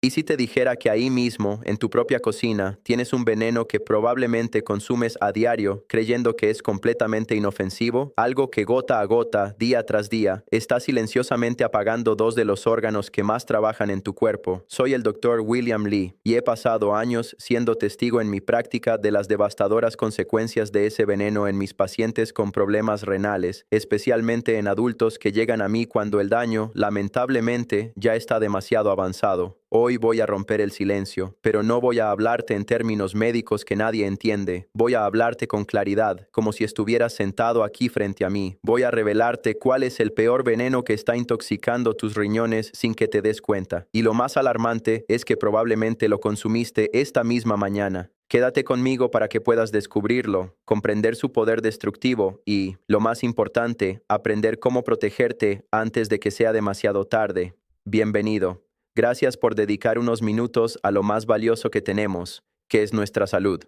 ¿Y si te dijera que ahí mismo, en tu propia cocina, tienes un veneno que probablemente consumes a diario, creyendo que es completamente inofensivo? Algo que gota a gota, día tras día, está silenciosamente apagando dos de los órganos que más trabajan en tu cuerpo. Soy el Dr. William Li, y he pasado años siendo testigo en mi práctica de las devastadoras consecuencias de ese veneno en mis pacientes con problemas renales, especialmente en adultos que llegan a mí cuando el daño, lamentablemente, ya está demasiado avanzado. Hoy voy a romper el silencio, pero no voy a hablarte en términos médicos que nadie entiende. Voy a hablarte con claridad, como si estuvieras sentado aquí frente a mí. Voy a revelarte cuál es el peor veneno que está intoxicando tus riñones sin que te des cuenta. Y lo más alarmante es que probablemente lo consumiste esta misma mañana. Quédate conmigo para que puedas descubrirlo, comprender su poder destructivo y, lo más importante, aprender cómo protegerte antes de que sea demasiado tarde. Bienvenido. Gracias por dedicar unos minutos a lo más valioso que tenemos, que es nuestra salud.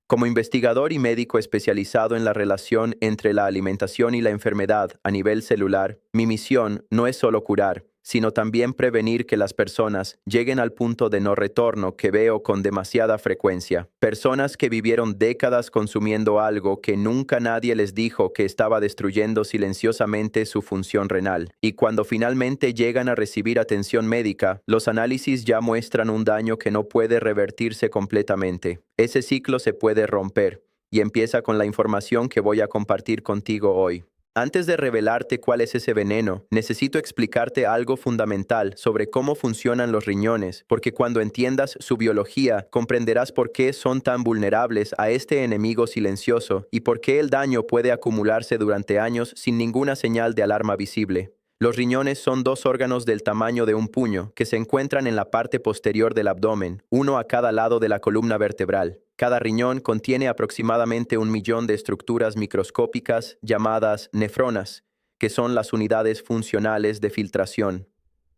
Como investigador y médico especializado en la relación entre la alimentación y la enfermedad a nivel celular, mi misión no es solo curar, sino también prevenir que las personas lleguen al punto de no retorno que veo con demasiada frecuencia. Personas que vivieron décadas consumiendo algo que nunca nadie les dijo que estaba destruyendo silenciosamente su función renal. Y cuando finalmente llegan a recibir atención médica, los análisis ya muestran un daño que no puede revertirse completamente. Ese ciclo se puede romper, y empieza con la información que voy a compartir contigo hoy. Antes de revelarte cuál es ese veneno, necesito explicarte algo fundamental sobre cómo funcionan los riñones, porque cuando entiendas su biología, comprenderás por qué son tan vulnerables a este enemigo silencioso y por qué el daño puede acumularse durante años sin ninguna señal de alarma visible. Los riñones son dos órganos del tamaño de un puño que se encuentran en la parte posterior del abdomen, uno a cada lado de la columna vertebral. Cada riñón contiene aproximadamente 1 millón de estructuras microscópicas llamadas nefronas, que son las unidades funcionales de filtración.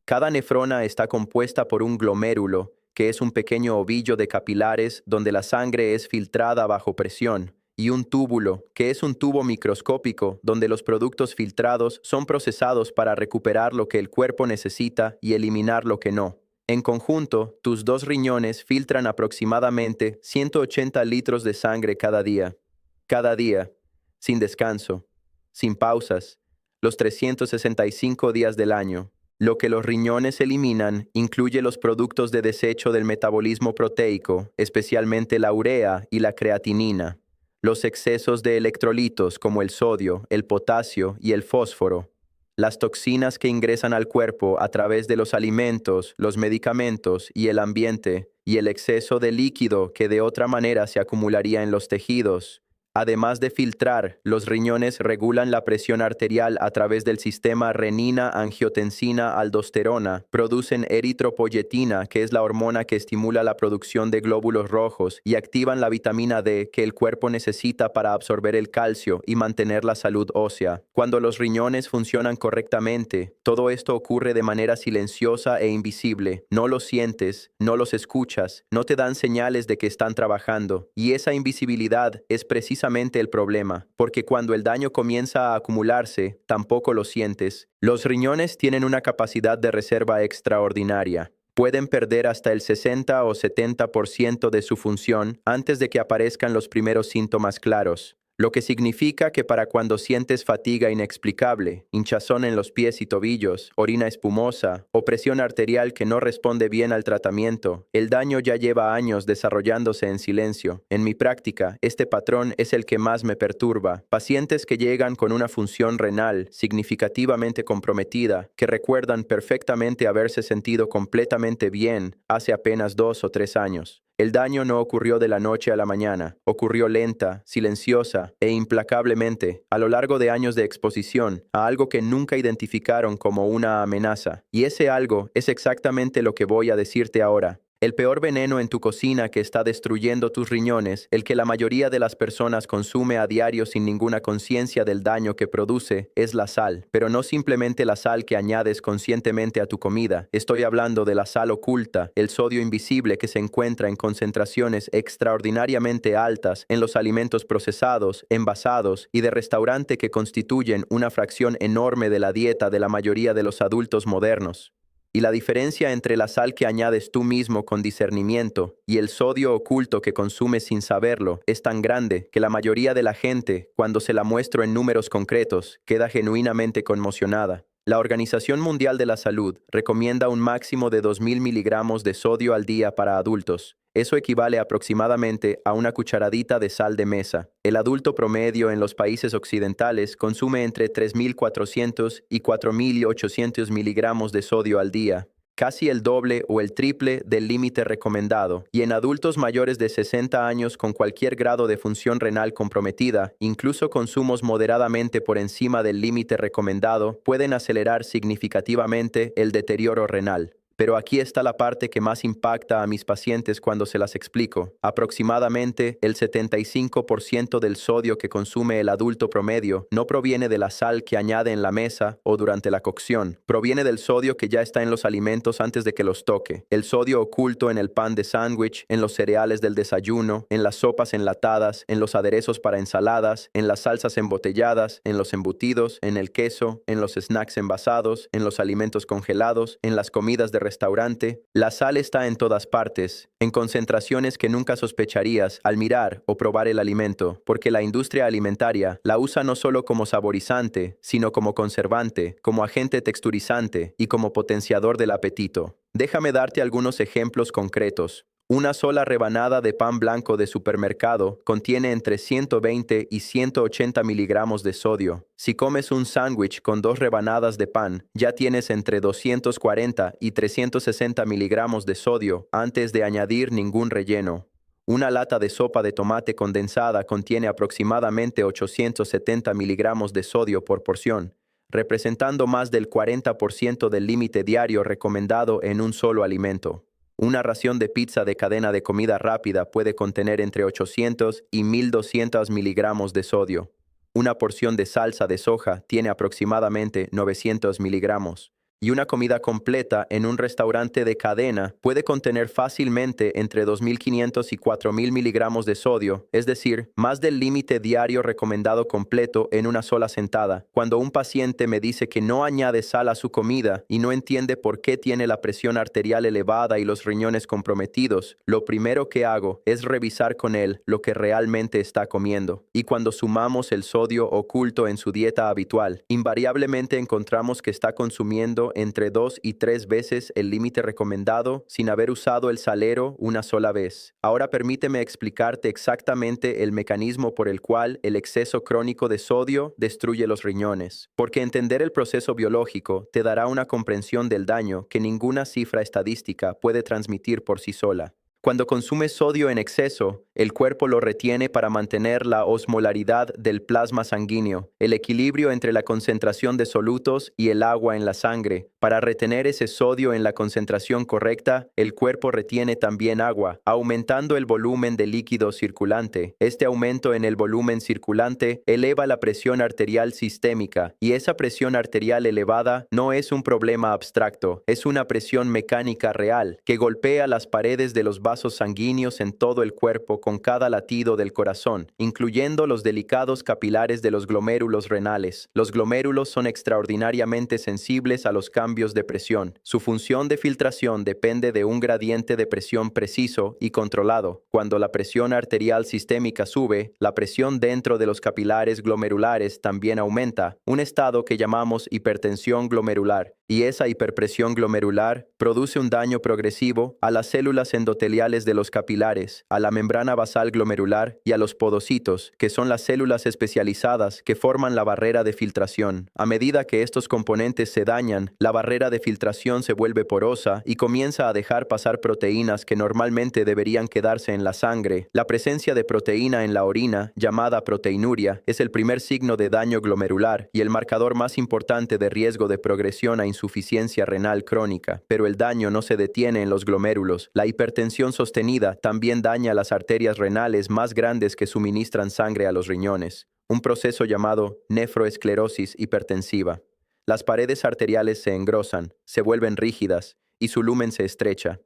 Cada nefrona está compuesta por un glomérulo, que es un pequeño ovillo de capilares donde la sangre es filtrada bajo presión, y un túbulo, que es un tubo microscópico donde los productos filtrados son procesados para recuperar lo que el cuerpo necesita y eliminar lo que no. En conjunto, tus dos riñones filtran aproximadamente 180 litros de sangre cada día, sin descanso, sin pausas, los 365 días del año. Lo que los riñones eliminan incluye los productos de desecho del metabolismo proteico, especialmente la urea y la creatinina, los excesos de electrolitos como el sodio, el potasio y el fósforo, las toxinas que ingresan al cuerpo a través de los alimentos, los medicamentos y el ambiente, y el exceso de líquido que de otra manera se acumularía en los tejidos. Además de filtrar, los riñones regulan la presión arterial a través del sistema renina-angiotensina-aldosterona, producen eritropoyetina, que es la hormona que estimula la producción de glóbulos rojos, y activan la vitamina D que el cuerpo necesita para absorber el calcio y mantener la salud ósea. Cuando los riñones funcionan correctamente, todo esto ocurre de manera silenciosa e invisible. No los sientes, no los escuchas, no te dan señales de que están trabajando, y esa invisibilidad es precisamente el problema, porque cuando el daño comienza a acumularse, tampoco lo sientes. Los riñones tienen una capacidad de reserva extraordinaria. Pueden perder hasta el 60 o 70% de su función antes de que aparezcan los primeros síntomas claros. Lo que significa que para cuando sientes fatiga inexplicable, hinchazón en los pies y tobillos, orina espumosa o presión arterial que no responde bien al tratamiento, el daño ya lleva años desarrollándose en silencio. En mi práctica, este patrón es el que más me perturba. Pacientes que llegan con una función renal significativamente comprometida, que recuerdan perfectamente haberse sentido completamente bien hace apenas 2 o 3 años. El daño no ocurrió de la noche a la mañana, ocurrió lenta, silenciosa e implacablemente a lo largo de años de exposición a algo que nunca identificaron como una amenaza. Y ese algo es exactamente lo que voy a decirte ahora. El peor veneno en tu cocina que está destruyendo tus riñones, el que la mayoría de las personas consume a diario sin ninguna conciencia del daño que produce, es la sal. Pero no simplemente la sal que añades conscientemente a tu comida. Estoy hablando de la sal oculta, el sodio invisible que se encuentra en concentraciones extraordinariamente altas en los alimentos procesados, envasados y de restaurante que constituyen una fracción enorme de la dieta de la mayoría de los adultos modernos. Y la diferencia entre la sal que añades tú mismo con discernimiento y el sodio oculto que consumes sin saberlo es tan grande que la mayoría de la gente, cuando se la muestro en números concretos, queda genuinamente conmocionada. La Organización Mundial de la Salud recomienda un máximo de 2.000 miligramos de sodio al día para adultos. Eso equivale aproximadamente a una cucharadita de sal de mesa. El adulto promedio en los países occidentales consume entre 3.400 y 4.800 miligramos de sodio al día, casi el doble o el triple del límite recomendado, y en adultos mayores de 60 años con cualquier grado de función renal comprometida, incluso consumos moderadamente por encima del límite recomendado pueden acelerar significativamente el deterioro renal. Pero aquí está la parte que más impacta a mis pacientes cuando se las explico. Aproximadamente el 75% del sodio que consume el adulto promedio no proviene de la sal que añade en la mesa o durante la cocción. Proviene del sodio que ya está en los alimentos antes de que los toque. El sodio oculto en el pan de sándwich, en los cereales del desayuno, en las sopas enlatadas, en los aderezos para ensaladas, en las salsas embotelladas, en los embutidos, en el queso, en los snacks envasados, en los alimentos congelados, en las comidas de restaurante. La sal está en todas partes, en concentraciones que nunca sospecharías al mirar o probar el alimento, porque la industria alimentaria la usa no solo como saborizante, sino como conservante, como agente texturizante y como potenciador del apetito. Déjame darte algunos ejemplos concretos. Una sola rebanada de pan blanco de supermercado contiene entre 120 y 180 miligramos de sodio. Si comes un sándwich con 2 rebanadas de pan, ya tienes entre 240 y 360 miligramos de sodio antes de añadir ningún relleno. Una lata de sopa de tomate condensada contiene aproximadamente 870 miligramos de sodio por porción, representando más del 40% del límite diario recomendado en un solo alimento. Una ración de pizza de cadena de comida rápida puede contener entre 800 y 1.200 miligramos de sodio. Una porción de salsa de soja tiene aproximadamente 900 miligramos. Y una comida completa en un restaurante de cadena puede contener fácilmente entre 2.500 y 4.000 miligramos de sodio, es decir, más del límite diario recomendado completo en una sola sentada. Cuando un paciente me dice que no añade sal a su comida y no entiende por qué tiene la presión arterial elevada y los riñones comprometidos, lo primero que hago es revisar con él lo que realmente está comiendo. Y cuando sumamos el sodio oculto en su dieta habitual, invariablemente encontramos que está consumiendo entre 2 y 3 veces el límite recomendado sin haber usado el salero una sola vez. Ahora permíteme explicarte exactamente el mecanismo por el cual el exceso crónico de sodio destruye los riñones. Porque entender el proceso biológico te dará una comprensión del daño que ninguna cifra estadística puede transmitir por sí sola. Cuando consumes sodio en exceso, el cuerpo lo retiene para mantener la osmolaridad del plasma sanguíneo, el equilibrio entre la concentración de solutos y el agua en la sangre. Para retener ese sodio en la concentración correcta, el cuerpo retiene también agua, aumentando el volumen de líquido circulante. Este aumento en el volumen circulante eleva la presión arterial sistémica, y esa presión arterial elevada no es un problema abstracto, es una presión mecánica real que golpea las paredes de los vasos sanguíneos en todo el cuerpo con cada latido del corazón, incluyendo los delicados capilares de los glomérulos renales. Los glomérulos son extraordinariamente sensibles a los cambios de presión. Su función de filtración depende de un gradiente de presión preciso y controlado. Cuando la presión arterial sistémica sube, la presión dentro de los capilares glomerulares también aumenta, un estado que llamamos hipertensión glomerular. Y esa hiperpresión glomerular produce un daño progresivo a las células endoteliales de los capilares, a la membrana basal glomerular y a los podocitos, que son las células especializadas que forman la barrera de filtración. A medida que estos componentes se dañan, la barrera de filtración se vuelve porosa y comienza a dejar pasar proteínas que normalmente deberían quedarse en la sangre. La presencia de proteína en la orina, llamada proteinuria, es el primer signo de daño glomerular y el marcador más importante de riesgo de progresión a insuficiencia renal crónica. Pero el daño no se detiene en los glomérulos. La hipertensión sostenida también daña las arterias renales más grandes que suministran sangre a los riñones, un proceso llamado nefroesclerosis hipertensiva. Las paredes arteriales se engrosan, se vuelven rígidas y su lumen se estrecha.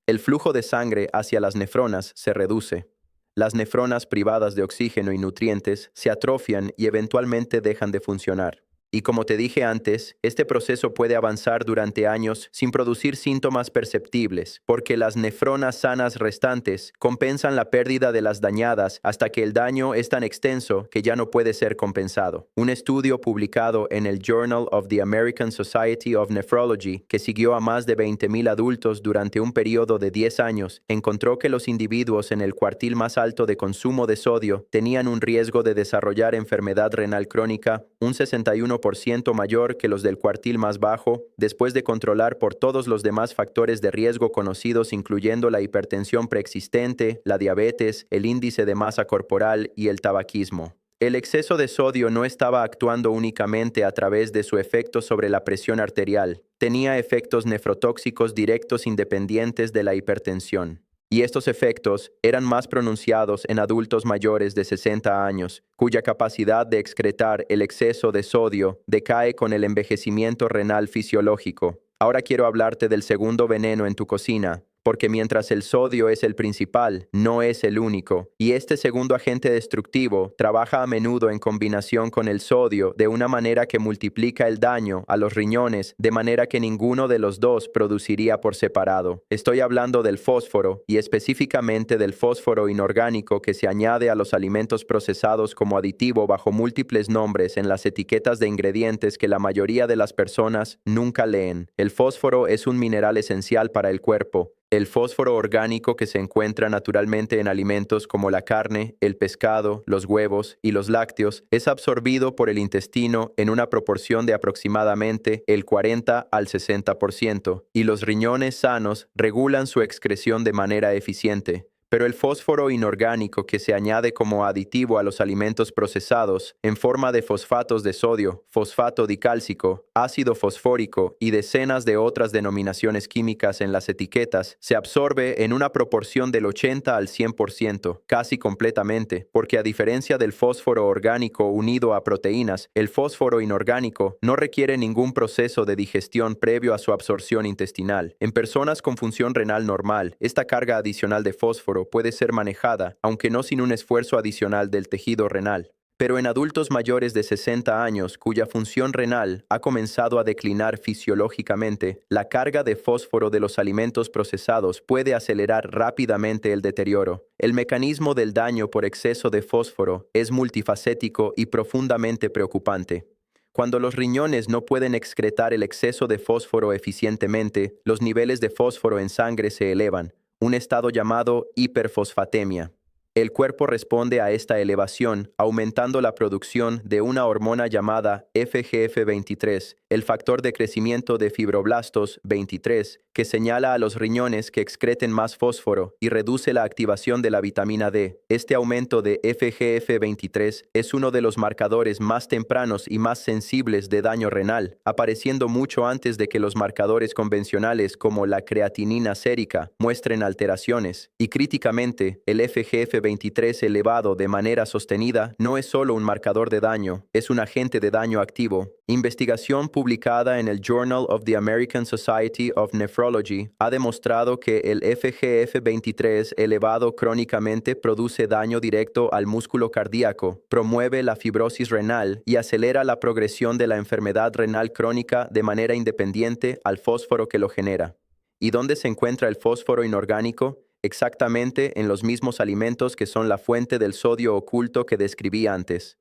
El flujo de sangre hacia las nefronas se reduce. Las nefronas privadas de oxígeno y nutrientes se atrofian y eventualmente dejan de funcionar. Y como te dije antes, este proceso puede avanzar durante años sin producir síntomas perceptibles, porque las nefronas sanas restantes compensan la pérdida de las dañadas hasta que el daño es tan extenso que ya no puede ser compensado. Un estudio publicado en el Journal of the American Society of Nephrology, que siguió a más de 20,000 adultos durante un periodo de 10 años, encontró que los individuos en el cuartil más alto de consumo de sodio tenían un riesgo de desarrollar enfermedad renal crónica un 61% mayor que los del cuartil más bajo, después de controlar por todos los demás factores de riesgo conocidos, incluyendo la hipertensión preexistente, la diabetes, el índice de masa corporal y el tabaquismo. El exceso de sodio no estaba actuando únicamente a través de su efecto sobre la presión arterial, tenía efectos nefrotóxicos directos independientes de la hipertensión. Y estos efectos eran más pronunciados en adultos mayores de 60 años, cuya capacidad de excretar el exceso de sodio decae con el envejecimiento renal fisiológico. Ahora quiero hablarte del segundo veneno en tu cocina, porque mientras el sodio es el principal, no es el único, y este segundo agente destructivo trabaja a menudo en combinación con el sodio de una manera que multiplica el daño a los riñones de manera que ninguno de los dos produciría por separado. Estoy hablando del fósforo, y específicamente del fósforo inorgánico que se añade a los alimentos procesados como aditivo bajo múltiples nombres en las etiquetas de ingredientes que la mayoría de las personas nunca leen. El fósforo es un mineral esencial para el cuerpo. El fósforo orgánico que se encuentra naturalmente en alimentos como la carne, el pescado, los huevos y los lácteos es absorbido por el intestino en una proporción de aproximadamente el 40 al 60%, y los riñones sanos regulan su excreción de manera eficiente. Pero el fósforo inorgánico que se añade como aditivo a los alimentos procesados en forma de fosfatos de sodio, fosfato dicálcico, ácido fosfórico y decenas de otras denominaciones químicas en las etiquetas, se absorbe en una proporción del 80 al 100%, casi completamente, porque a diferencia del fósforo orgánico unido a proteínas, el fósforo inorgánico no requiere ningún proceso de digestión previo a su absorción intestinal. En personas con función renal normal, esta carga adicional de fósforo puede ser manejada, aunque no sin un esfuerzo adicional del tejido renal. Pero en adultos mayores de 60 años cuya función renal ha comenzado a declinar fisiológicamente, la carga de fósforo de los alimentos procesados puede acelerar rápidamente el deterioro. El mecanismo del daño por exceso de fósforo es multifacético y profundamente preocupante. Cuando los riñones no pueden excretar el exceso de fósforo eficientemente, los niveles de fósforo en sangre se elevan, un estado llamado hiperfosfatemia. El cuerpo responde a esta elevación aumentando la producción de una hormona llamada FGF23, el factor de crecimiento de fibroblastos 23, que señala a los riñones que excreten más fósforo y reduce la activación de la vitamina D. Este aumento de FGF23 es uno de los marcadores más tempranos y más sensibles de daño renal, apareciendo mucho antes de que los marcadores convencionales como la creatinina sérica muestren alteraciones. Y críticamente, el FGF23 elevado de manera sostenida no es solo un marcador de daño, es un agente de daño activo. Investigación publicada en el Journal of the American Society of Nephrology ha demostrado que el FGF23 elevado crónicamente produce daño directo al músculo cardíaco, promueve la fibrosis renal y acelera la progresión de la enfermedad renal crónica de manera independiente al fósforo que lo genera. ¿Y dónde se encuentra el fósforo inorgánico? Exactamente en los mismos alimentos que son la fuente del sodio oculto que describí antes.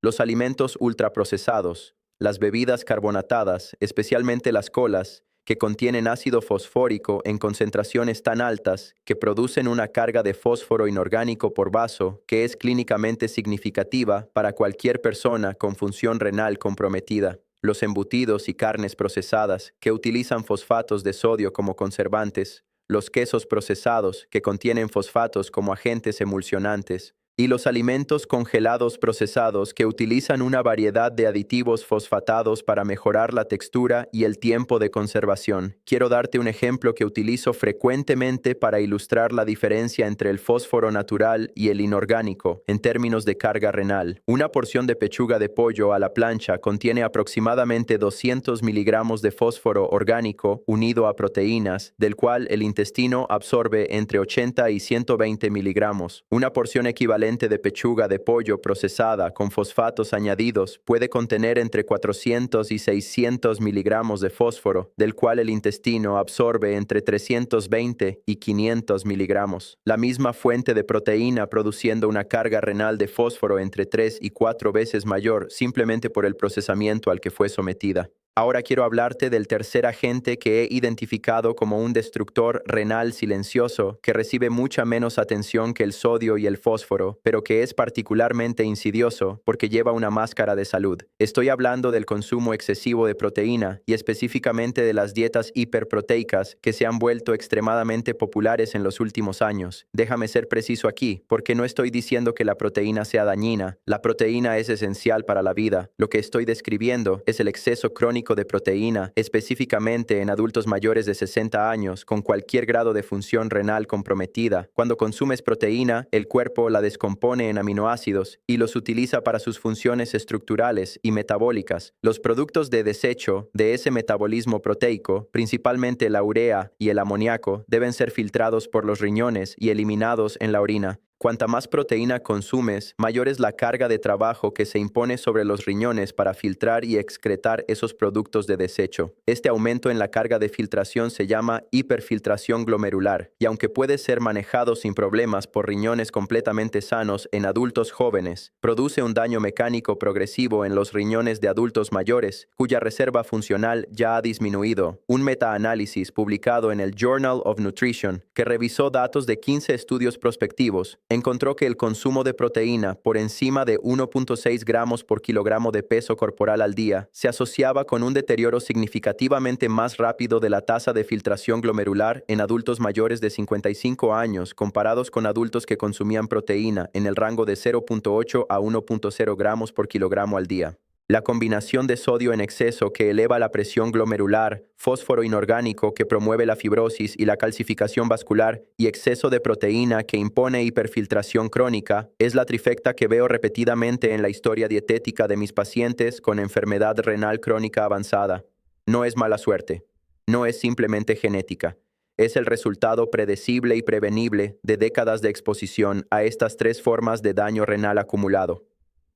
Los alimentos ultraprocesados, las bebidas carbonatadas, especialmente las colas, que contienen ácido fosfórico en concentraciones tan altas que producen una carga de fósforo inorgánico por vaso que es clínicamente significativa para cualquier persona con función renal comprometida. Los embutidos y carnes procesadas que utilizan fosfatos de sodio como conservantes, los quesos procesados que contienen fosfatos como agentes emulsionantes, y los alimentos congelados procesados que utilizan una variedad de aditivos fosfatados para mejorar la textura y el tiempo de conservación. Quiero darte un ejemplo que utilizo frecuentemente para ilustrar la diferencia entre el fósforo natural y el inorgánico en términos de carga renal. Una porción de pechuga de pollo a la plancha contiene aproximadamente 200 miligramos de fósforo orgánico unido a proteínas, del cual el intestino absorbe entre 80 y 120 miligramos. Una porción equivalente equivalente de pechuga de pollo procesada con fosfatos añadidos puede contener entre 400 y 600 miligramos de fósforo, del cual el intestino absorbe entre 320 y 500 miligramos. La misma fuente de proteína produciendo una carga renal de fósforo entre 3 y 4 veces mayor simplemente por el procesamiento al que fue sometida. Ahora quiero hablarte del tercer agente que he identificado como un destructor renal silencioso que recibe mucha menos atención que el sodio y el fósforo, pero que es particularmente insidioso porque lleva una máscara de salud. Estoy hablando del consumo excesivo de proteína y específicamente de las dietas hiperproteicas que se han vuelto extremadamente populares en los últimos años. Déjame ser preciso aquí, porque no estoy diciendo que la proteína sea dañina. La proteína es esencial para la vida. Lo que estoy describiendo es el exceso crónico de proteína, específicamente en adultos mayores de 60 años con cualquier grado de función renal comprometida. Cuando consumes proteína, el cuerpo la descompone en aminoácidos y los utiliza para sus funciones estructurales y metabólicas. Los productos de desecho de ese metabolismo proteico, principalmente la urea y el amoníaco, deben ser filtrados por los riñones y eliminados en la orina. Cuanta más proteína consumes, mayor es la carga de trabajo que se impone sobre los riñones para filtrar y excretar esos productos de desecho. Este aumento en la carga de filtración se llama hiperfiltración glomerular, y aunque puede ser manejado sin problemas por riñones completamente sanos en adultos jóvenes, produce un daño mecánico progresivo en los riñones de adultos mayores, cuya reserva funcional ya ha disminuido. Un metaanálisis publicado en el Journal of Nutrition, que revisó datos de 15 estudios prospectivos, encontró que el consumo de proteína por encima de 1.6 gramos por kilogramo de peso corporal al día se asociaba con un deterioro significativamente más rápido de la tasa de filtración glomerular en adultos mayores de 55 años comparados con adultos que consumían proteína en el rango de 0.8 a 1.0 gramos por kilogramo al día. La combinación de sodio en exceso que eleva la presión glomerular, fósforo inorgánico que promueve la fibrosis y la calcificación vascular y exceso de proteína que impone hiperfiltración crónica es la trifecta que veo repetidamente en la historia dietética de mis pacientes con enfermedad renal crónica avanzada. No es mala suerte, no es simplemente genética. Es el resultado predecible y prevenible de décadas de exposición a estas tres formas de daño renal acumulado.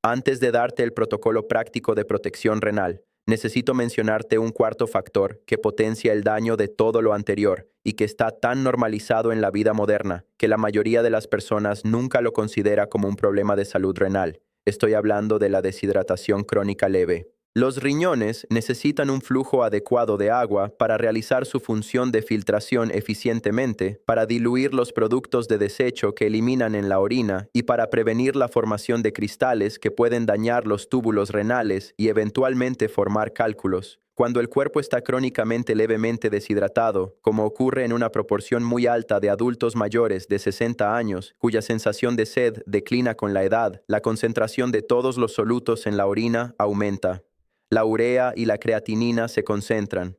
Antes de darte el protocolo práctico de protección renal, necesito mencionarte un cuarto factor que potencia el daño de todo lo anterior y que está tan normalizado en la vida moderna que la mayoría de las personas nunca lo considera como un problema de salud renal. Estoy hablando de la deshidratación crónica leve. Los riñones necesitan un flujo adecuado de agua para realizar su función de filtración eficientemente, para diluir los productos de desecho que eliminan en la orina y para prevenir la formación de cristales que pueden dañar los túbulos renales y eventualmente formar cálculos. Cuando el cuerpo está crónicamente levemente deshidratado, como ocurre en una proporción muy alta de adultos mayores de 60 años, cuya sensación de sed declina con la edad, la concentración de todos los solutos en la orina aumenta. La urea y la creatinina se concentran.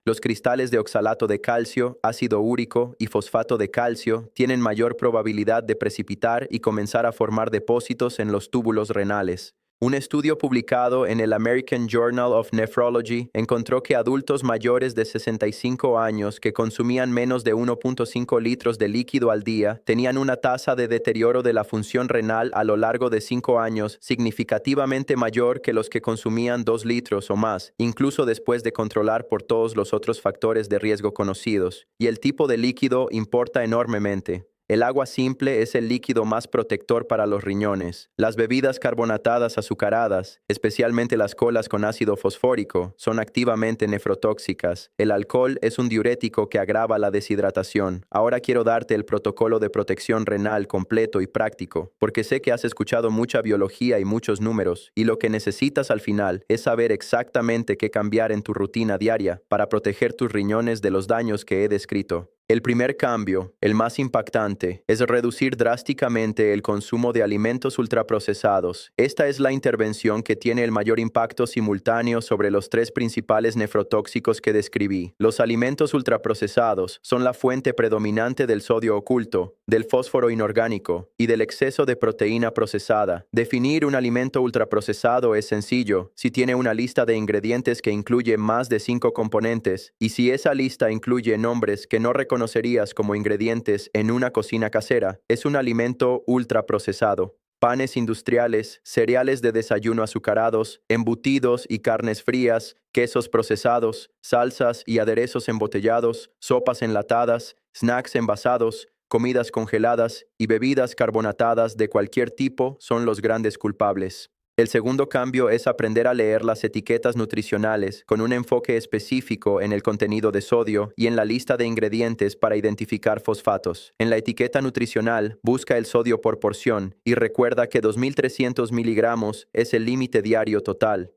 Los cristales de oxalato de calcio, ácido úrico y fosfato de calcio tienen mayor probabilidad de precipitar y comenzar a formar depósitos en los túbulos renales. Un estudio publicado en el American Journal of Nephrology encontró que adultos mayores de 65 años que consumían menos de 1.5 litros de líquido al día tenían una tasa de deterioro de la función renal a lo largo de 5 años significativamente mayor que los que consumían 2 litros o más, incluso después de controlar por todos los otros factores de riesgo conocidos. Y el tipo de líquido importa enormemente. El agua simple es el líquido más protector para los riñones. Las bebidas carbonatadas azucaradas, especialmente las colas con ácido fosfórico, son activamente nefrotóxicas. El alcohol es un diurético que agrava la deshidratación. Ahora quiero darte el protocolo de protección renal completo y práctico, porque sé que has escuchado mucha biología y muchos números, y lo que necesitas al final es saber exactamente qué cambiar en tu rutina diaria para proteger tus riñones de los daños que he descrito. El primer cambio, el más impactante, es reducir drásticamente el consumo de alimentos ultraprocesados. Esta es la intervención que tiene el mayor impacto simultáneo sobre los tres principales nefrotóxicos que describí. Los alimentos ultraprocesados son la fuente predominante del sodio oculto, del fósforo inorgánico y del exceso de proteína procesada. Definir un alimento ultraprocesado es sencillo si tiene una lista de ingredientes que incluye más de 5 componentes y si esa lista incluye nombres que no reconocerías como ingredientes en una cocina casera, es un alimento ultraprocesado. panes industriales, cereales de desayuno azucarados, embutidos y carnes frías, quesos procesados, salsas y aderezos embotellados, sopas enlatadas, snacks envasados, comidas congeladas y bebidas carbonatadas de cualquier tipo son los grandes culpables. El segundo cambio es aprender a leer las etiquetas nutricionales con un enfoque específico en el contenido de sodio y en la lista de ingredientes para identificar fosfatos. En la etiqueta nutricional, busca el sodio por porción y recuerda que 2.300 miligramos es el límite diario total.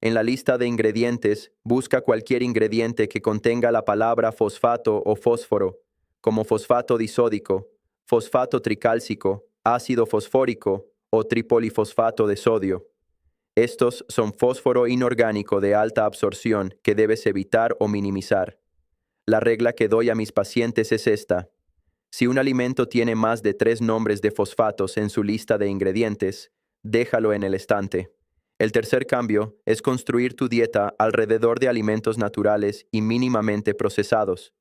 En la lista de ingredientes, busca cualquier ingrediente que contenga la palabra fosfato o fósforo, como fosfato disódico, fosfato tricálcico, ácido fosfórico o tripolifosfato de sodio. Estos son fósforo inorgánico de alta absorción que debes evitar o minimizar. La regla que doy a mis pacientes es esta. Si un alimento tiene más de 3 nombres de fosfatos en su lista de ingredientes, déjalo en el estante. El tercer cambio es construir tu dieta alrededor de alimentos naturales y mínimamente procesados.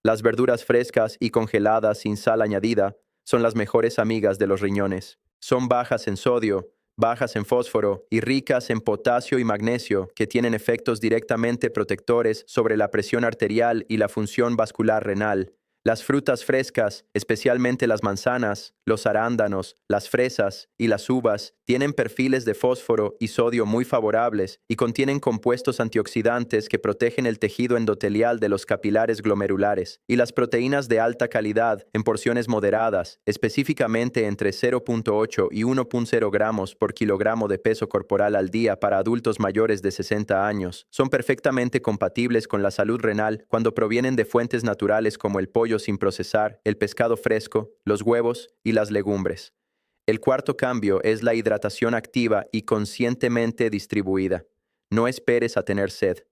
Las verduras frescas y congeladas sin sal añadida son las mejores amigas de los riñones. Son bajas en sodio, bajas en fósforo y ricas en potasio y magnesio que tienen efectos directamente protectores sobre la presión arterial y la función vascular renal. Las frutas frescas, especialmente las manzanas, los arándanos, las fresas y las uvas, tienen perfiles de fósforo y sodio muy favorables y contienen compuestos antioxidantes que protegen el tejido endotelial de los capilares glomerulares, y las proteínas de alta calidad en porciones moderadas, específicamente entre 0.8 y 1.0 gramos por kilogramo de peso corporal al día para adultos mayores de 60 años, son perfectamente compatibles con la salud renal cuando provienen de fuentes naturales como el pollo sin procesar, el pescado fresco, los huevos y las legumbres. El cuarto cambio es la hidratación activa y conscientemente distribuida. No esperes a tener sed.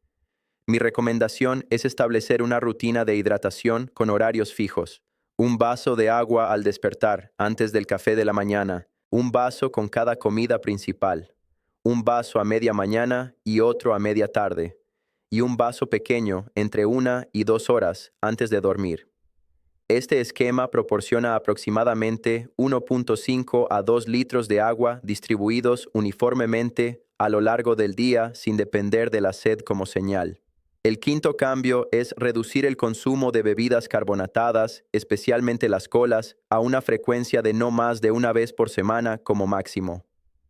Mi recomendación es establecer una rutina de hidratación con horarios fijos. Un vaso de agua al despertar, antes del café de la mañana. Un vaso con cada comida principal. Un vaso a media mañana y otro a media tarde. Y un vaso pequeño entre 1 y 2 horas antes de dormir. Este esquema proporciona aproximadamente 1.5 a 2 litros de agua distribuidos uniformemente a lo largo del día sin depender de la sed como señal. El quinto cambio es reducir el consumo de bebidas carbonatadas, especialmente las colas, a una frecuencia de no más de 1 vez por semana como máximo.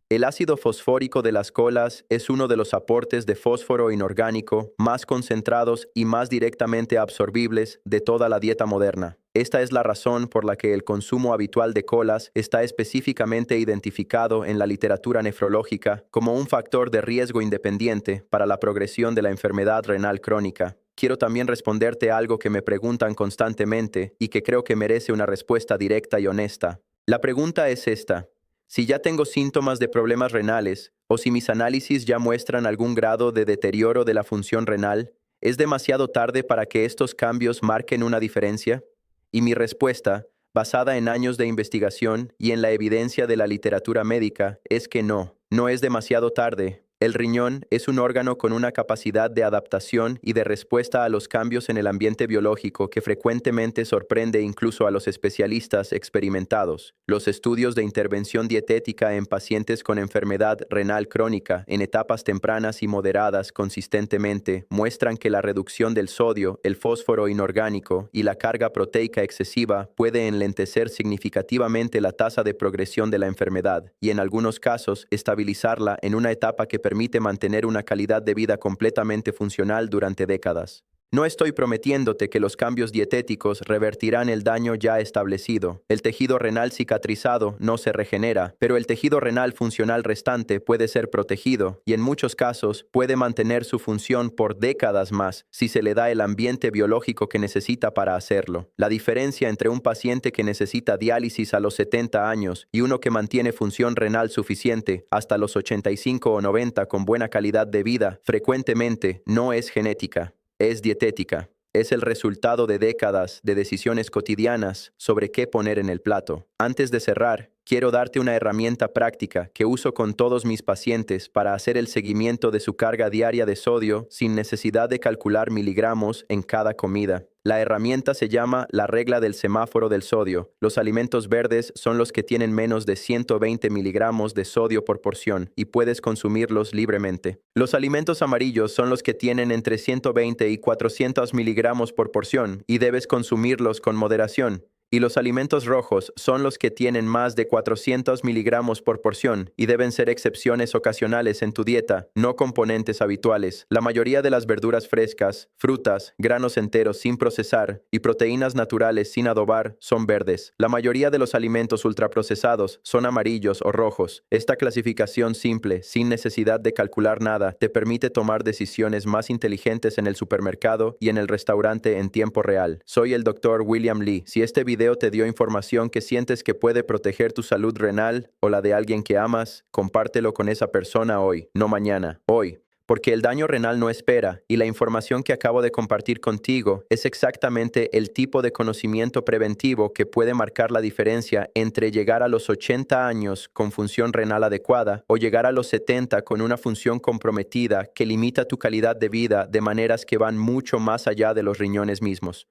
El ácido fosfórico de las colas es uno de los aportes de fósforo inorgánico más concentrados y más directamente absorbibles de toda la dieta moderna. Esta es la razón por la que el consumo habitual de colas está específicamente identificado en la literatura nefrológica como un factor de riesgo independiente para la progresión de la enfermedad renal crónica. Quiero también responderte algo que me preguntan constantemente y que creo que merece una respuesta directa y honesta. La pregunta es esta. Si ya tengo síntomas de problemas renales o si mis análisis ya muestran algún grado de deterioro de la función renal, ¿es demasiado tarde para que estos cambios marquen una diferencia? Y mi respuesta, basada en años de investigación y en la evidencia de la literatura médica, es que no es demasiado tarde. El riñón es un órgano con una capacidad de adaptación y de respuesta a los cambios en el ambiente biológico que frecuentemente sorprende incluso a los especialistas experimentados. Los estudios de intervención dietética en pacientes con enfermedad renal crónica en etapas tempranas y moderadas consistentemente muestran que la reducción del sodio, el fósforo inorgánico y la carga proteica excesiva puede enlentecer significativamente la tasa de progresión de la enfermedad y en algunos casos estabilizarla en una etapa que permite mantener una calidad de vida completamente funcional durante décadas. No estoy prometiéndote que los cambios dietéticos revertirán el daño ya establecido. El tejido renal cicatrizado no se regenera, pero el tejido renal funcional restante puede ser protegido y en muchos casos puede mantener su función por décadas más si se le da el ambiente biológico que necesita para hacerlo. La diferencia entre un paciente que necesita diálisis a los 70 años y uno que mantiene función renal suficiente hasta los 85 o 90 con buena calidad de vida frecuentemente no es genética. Es dietética. Es el resultado de décadas de decisiones cotidianas sobre qué poner en el plato. Antes de cerrar, quiero darte una herramienta práctica que uso con todos mis pacientes para hacer el seguimiento de su carga diaria de sodio sin necesidad de calcular miligramos en cada comida. La herramienta se llama la regla del semáforo del sodio. Los alimentos verdes son los que tienen menos de 120 miligramos de sodio por porción y puedes consumirlos libremente. Los alimentos amarillos son los que tienen entre 120 y 400 miligramos por porción y debes consumirlos con moderación. Y los alimentos rojos son los que tienen más de 400 miligramos por porción y deben ser excepciones ocasionales en tu dieta, no componentes habituales. La mayoría de las verduras frescas, frutas, granos enteros sin procesar y proteínas naturales sin adobar son verdes. La mayoría de los alimentos ultraprocesados son amarillos o rojos. Esta clasificación simple, sin necesidad de calcular nada, te permite tomar decisiones más inteligentes en el supermercado y en el restaurante en tiempo real. Soy el Dr. William Li. Si este video te dio información que sientes que puede proteger tu salud renal o la de alguien que amas, compártelo con esa persona hoy, no mañana, hoy. Porque el daño renal no espera y la información que acabo de compartir contigo es exactamente el tipo de conocimiento preventivo que puede marcar la diferencia entre llegar a los 80 años con función renal adecuada o llegar a los 70 con una función comprometida que limita tu calidad de vida de maneras que van mucho más allá de los riñones mismos.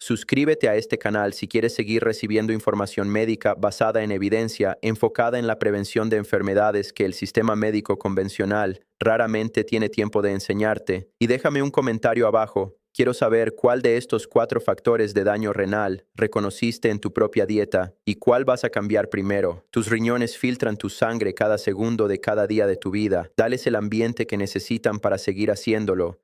Suscríbete a este canal si quieres seguir recibiendo información médica basada en evidencia, enfocada en la prevención de enfermedades que el sistema médico convencional raramente tiene tiempo de enseñarte. Y déjame un comentario abajo. Quiero saber cuál de estos 4 factores de daño renal reconociste en tu propia dieta y cuál vas a cambiar primero. Tus riñones filtran tu sangre cada segundo de cada día de tu vida. Dales el ambiente que necesitan para seguir haciéndolo